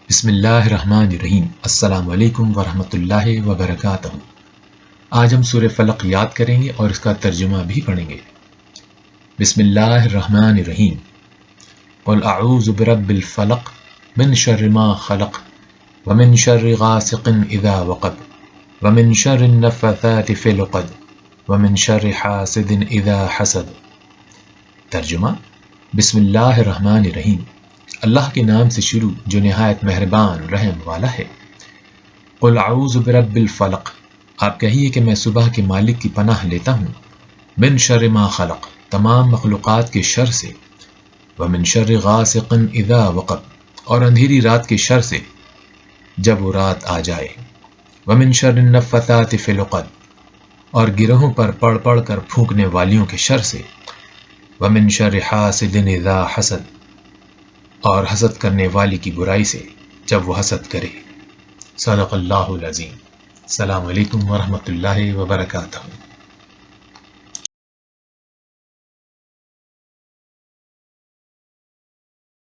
بسم اللہ الرحمن الرحیم۔ السلام علیکم ورحمۃ اللہ وبرکاتہ۔ آج ہم سورہ فلق یاد کریں گے اور اس کا ترجمہ بھی پڑھیں گے۔ بسم اللہ الرحمن الرحیم۔ قل اعوذ برب الفلق من شر ما خلق ومن شر غاسق اذا وقب ومن شر النفثات فی العقد ومن شر حاسد اذا حسد۔ ترجمہ: بسم اللہ الرحمن الرحیم، اللہ کے نام سے شروع جو نہایت مہربان رحم والا ہے۔ قل اعوذ برب الفلق، آپ کہیے کہ میں صبح کے مالک کی پناہ لیتا ہوں۔ من شر ما خلق، تمام مخلوقات کے شر سے۔ ومن شر غاسق اذا وقب، اور اندھیری رات کے شر سے جب وہ رات آ جائے۔ ومن شر النفثات فی العقد، اور گرہوں پر پڑھ پڑھ کر پھونکنے والیوں کے شر سے۔ ومن شر حاسد اذا حسد، اور حسد کرنے والی کی برائی سے جب وہ حسد کرے۔ صدق اللہ العظیم۔ السلام علیکم ورحمۃ اللہ وبرکاتہ۔